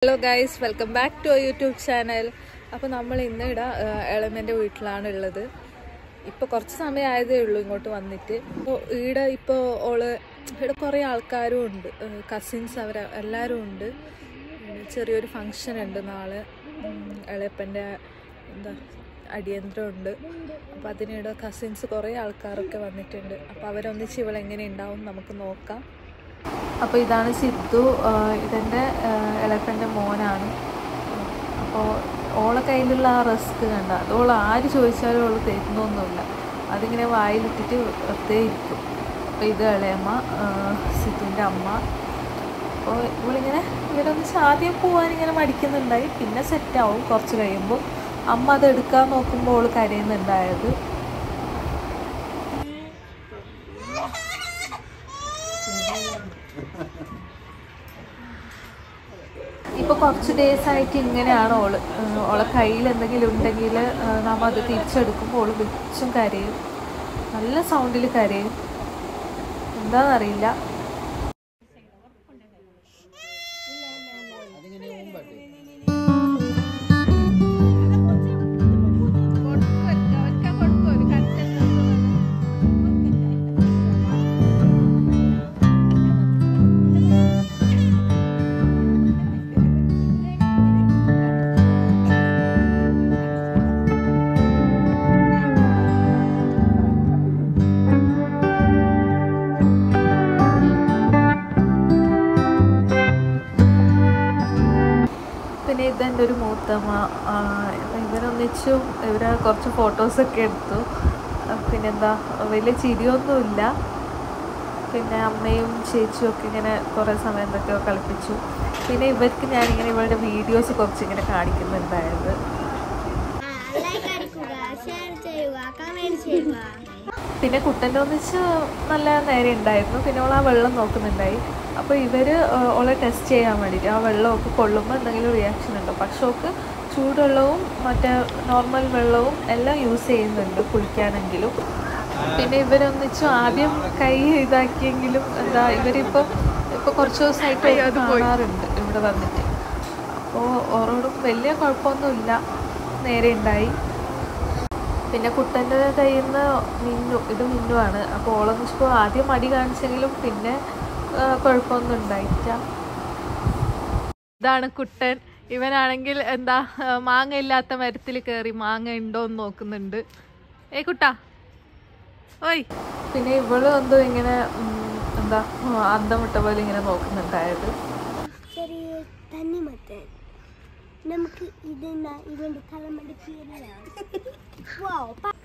Hello guys, welcome back to YouTube channel. അപ്പോൾ നമ്മൾ ഇന്ന് ഇവിടെ എളമൻ്റെ വീട്ടിലാണ് ഉള്ളത്. ഇപ്പോൾ കുറച്ച് സമയമായതേ ഉള്ളൂ ഇങ്ങോട്ട് വന്നിട്ട്. അപ്പോൾ ഇവിടെ കുറേ ആൾക്കാരും ഉണ്ട്, കസിൻസ് എല്ലാവരും ഉണ്ട്. ചെറിയൊരു ഫങ്ഷൻ ഉണ്ട് നാളെ, എളപ്പൻ്റെ അടിയന്തരമുണ്ട്. അപ്പോൾ അതിനിടെ കസിൻസ് കുറേ ആൾക്കാരൊക്കെ വന്നിട്ടുണ്ട്. അപ്പോൾ അവരൊന്നിച്ച് ഇവളെങ്ങനെ ഉണ്ടാവും നമുക്ക് നോക്കാം. അപ്പോൾ ഇതാണ് സിദ്ധു, ഇതെൻ്റെ എളപ്പൻ്റെ മോനാണ്. അപ്പോൾ ഓളെ കയ്യിലുള്ള ആ റിസ്ക് കണ്ട, അത് ഓൾ ആര് ചോദിച്ചാലും ഓൾ തരുന്നൊന്നുമില്ല, അതിങ്ങനെ വായിലിട്ടിട്ട് വെറുതെ ഇരിക്കും. അപ്പോൾ ഇത് ഇളയമ്മ, സിദ്ധുവിൻ്റെ അമ്മ. അപ്പോൾ ഇവരൊന്നിച്ച് ആദ്യം പോകാനിങ്ങനെ മടിക്കുന്നുണ്ടായി, പിന്നെ സെറ്റാവും കുറച്ച് കഴിയുമ്പോൾ. അമ്മ അത് എടുക്കാൻ നോക്കുമ്പോൾ ഓൾ കരയുന്നുണ്ടായത്. ഇപ്പോൾ കുറച്ച് ഡേയ്സ് ആയിട്ട് ഇങ്ങനെയാണ് ഓളെ കയ്യിൽ എന്തെങ്കിലും ഉണ്ടെങ്കിൽ നമ്മൾ അത് തിരിച്ചെടുക്കുമ്പോൾ ഓൾ വിളിച്ചും കരയും, നല്ല സൗണ്ടിൽ കരയും, എന്താണെന്നറിയില്ല. പിന്നെ ഇതെൻ്റെ ഒരു മൂത്തമ്മ, ഇവരൊന്നിച്ചും കുറച്ച് ഫോട്ടോസൊക്കെ എടുത്തു. പിന്നെന്താ, വലിയ ചിരിയൊന്നുമില്ല. പിന്നെ അമ്മയും ചേച്ചിയും ഒക്കെ ഇങ്ങനെ കുറേ സമയം എന്തൊക്കെയോ കളിപ്പിച്ചു. പിന്നെ ഇവർക്ക് ഞാനിങ്ങനെ ഇവരുടെ വീഡിയോസ് കുറച്ചിങ്ങനെ കാണിക്കുന്നുണ്ടായത്. പിന്നെ കുട്ടൻ്റെ ഒന്നിച്ച് നല്ല നേരെ ഉണ്ടായിരുന്നു. പിന്നെ ഓൾ ആ വെള്ളം നോക്കുന്നുണ്ടായി. അപ്പോൾ ഓളെ ടെസ്റ്റ് ചെയ്യാൻ വേണ്ടിയിട്ട് ആ വെള്ളമൊക്കെ കൊള്ളുമ്പോൾ എന്തെങ്കിലും റിയാക്ഷൻ ഉണ്ടോ. പക്ഷെ ഓൾക്ക് ചൂടുവെള്ളവും മറ്റേ നോർമൽ വെള്ളവും എല്ലാം യൂസ് ചെയ്യുന്നുണ്ട് കുളിക്കാനെങ്കിലും. പിന്നെ ഇവരൊന്നിച്ചും ആദ്യം കൈ ഇതാക്കിയെങ്കിലും ഇവരിപ്പോൾ കുറച്ച് ദിവസമായിട്ട് കാണാറുണ്ട് ഇവിടെ വന്നിട്ട്. അപ്പോൾ ഓരോടും വലിയ കുഴപ്പമൊന്നുമില്ല, നേരെ ഉണ്ടായി. പിന്നെ കുട്ടൻ്റെ കയ്യിൽ നിന്ന് ഇത് മിന്നുവാണ്. അപ്പോൾ ഓളൊന്നിച്ചിപ്പോൾ ആദ്യം മടി കാണിച്ചെങ്കിലും പിന്നെ കുഴപ്പമൊന്നും ഉണ്ടായിട്ടില്ല. ഇതാണ് കുട്ടൻ. ഇവനാണെങ്കിൽ മാങ്ങ ഇല്ലാത്ത മരത്തിൽ കയറി മാങ്ങ ഉണ്ടോ എന്ന് നോക്കുന്നുണ്ട്. കുട്ടാ ഓയ്. പിന്നെ ഇവള് ഇങ്ങനെ അന്തം വിട്ട പോലെ ഇങ്ങനെ നോക്കുന്നുണ്ടായത്.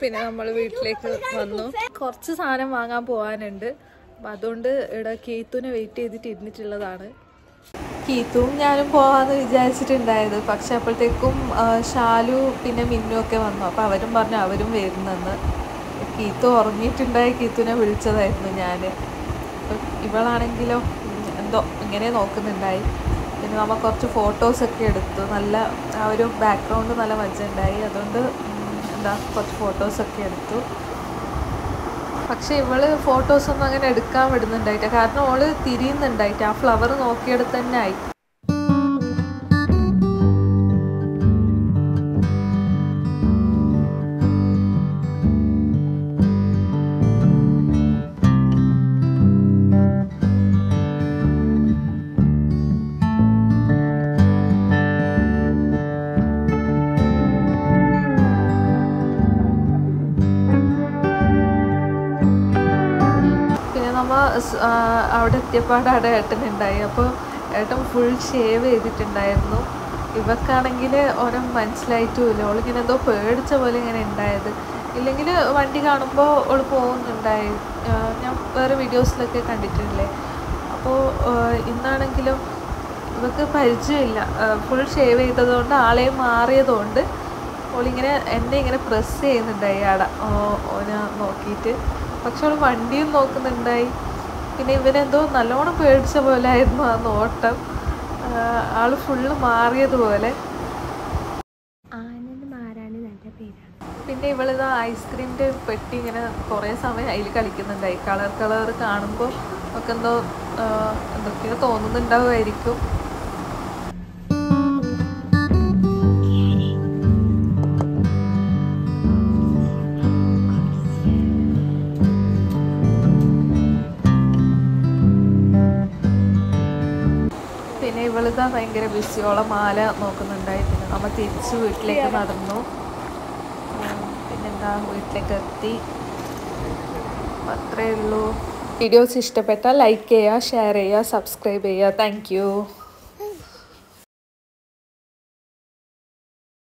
പിന്നെ നമ്മൾ വീട്ടിലേക്ക് വന്നു. കുറച്ച് സാധനം വാങ്ങാൻ പോകാനുണ്ട്. അപ്പം അതുകൊണ്ട് ഇവിടെ കീത്തുവിനെ വെയിറ്റ് ചെയ്തിട്ട് ഇരുന്നിട്ടുള്ളതാണ്. കീത്തുവും ഞാനും പോകാമെന്ന് വിചാരിച്ചിട്ടുണ്ടായത്. പക്ഷെ അപ്പോഴത്തേക്കും ഷാലു പിന്നെ മിന്നു ഒക്കെ വന്നു. അപ്പോൾ അവരും പറഞ്ഞു അവരും വരുന്നെന്ന്. കീത്തു ഉറങ്ങിയിട്ടുണ്ടായി, കീത്തുവിനെ വിളിച്ചതായിരുന്നു ഞാൻ. ഇവളാണെങ്കിലോ എന്തോ ഇങ്ങനെ നോക്കുന്നുണ്ടായി. പിന്നെ നമ്മൾ കുറച്ച് ഫോട്ടോസൊക്കെ എടുത്തു. നല്ല ആ ഒരു ബാക്ക്ഗ്രൗണ്ട് നല്ല മജ്ജുണ്ടായി. അതുകൊണ്ട് കുറച്ച് ഫോട്ടോസൊക്കെ എടുത്തു. പക്ഷെ ഇവള് ഫോട്ടോസൊന്നും അങ്ങനെ എടുക്കാൻ വിടുന്നുണ്ടായിട്ട, കാരണം ഓള് തിരിയുന്നുണ്ടായിട്ട് ആ ഫ്ലവർ നോക്കിയെടുത്ത് തന്നെ ആയി. അവിടെ എത്തിയപ്പാട് അവിടെ ഏട്ടനുണ്ടായി. അപ്പോൾ ഏട്ടൻ ഫുൾ ഷേവ് ചെയ്തിട്ടുണ്ടായിരുന്നു. ഇവക്കാണെങ്കിൽ ഓരോ മനസ്സിലായിട്ടുമില്ല, ഓളിങ്ങനെ എന്തോ പേടിച്ച പോലെ ഇങ്ങനെ ഉണ്ടായത്. ഇല്ലെങ്കിൽ വണ്ടി കാണുമ്പോൾ ഓൾ പോകുന്നുണ്ടായി, ഞാൻ വേറെ വീഡിയോസിലൊക്കെ കണ്ടിട്ടില്ലേ. അപ്പോൾ ഇന്നാണെങ്കിലും ഇവക്ക് പരിചയമില്ല, ഫുൾ ഷേവ് ചെയ്തതുകൊണ്ട് ആളെയും മാറിയതുകൊണ്ട് ഓളിങ്ങനെ എന്നെ ഇങ്ങനെ പ്രസ് ചെയ്യുന്നുണ്ടായി ആടെ ഓനെ നോക്കിയിട്ട്. പക്ഷെ അവൾ വണ്ടിയും നോക്കുന്നുണ്ടായി. പിന്നെ ഇവനെന്തോ നല്ലോണം പേടിച്ച പോലെ ആയിരുന്നു ആ നോട്ടം, ആള് ഫുള്ള് മാറിയതുപോലെ. പിന്നെ ഇവളിതാ ഐസ്ക്രീമിൻ്റെ പെട്ടി ഇങ്ങനെ കുറേ സമയം അതിൽ കളിക്കുന്നുണ്ടായി. കളർ കാണുമ്പോൾ ഒക്കെ എന്തൊക്കെയോ തോന്നുന്നുണ്ടാവുമായിരിക്കും. അവളിതാ ഭയങ്കര ബിസിയോളം മാല നോക്കുന്നുണ്ടായിരുന്നു. നമ്മൾ തിരിച്ച് വീട്ടിലേക്ക് നടന്നു. പിന്നെന്താ വീട്ടിലേക്ക് എത്തി. അത്രയേ ഉള്ളൂ. വീഡിയോസ് ഇഷ്ടപ്പെട്ടാൽ ലൈക്ക് ചെയ്യുക, ഷെയർ ചെയ്യുക, സബ്സ്ക്രൈബ് ചെയ്യുക. Thank you.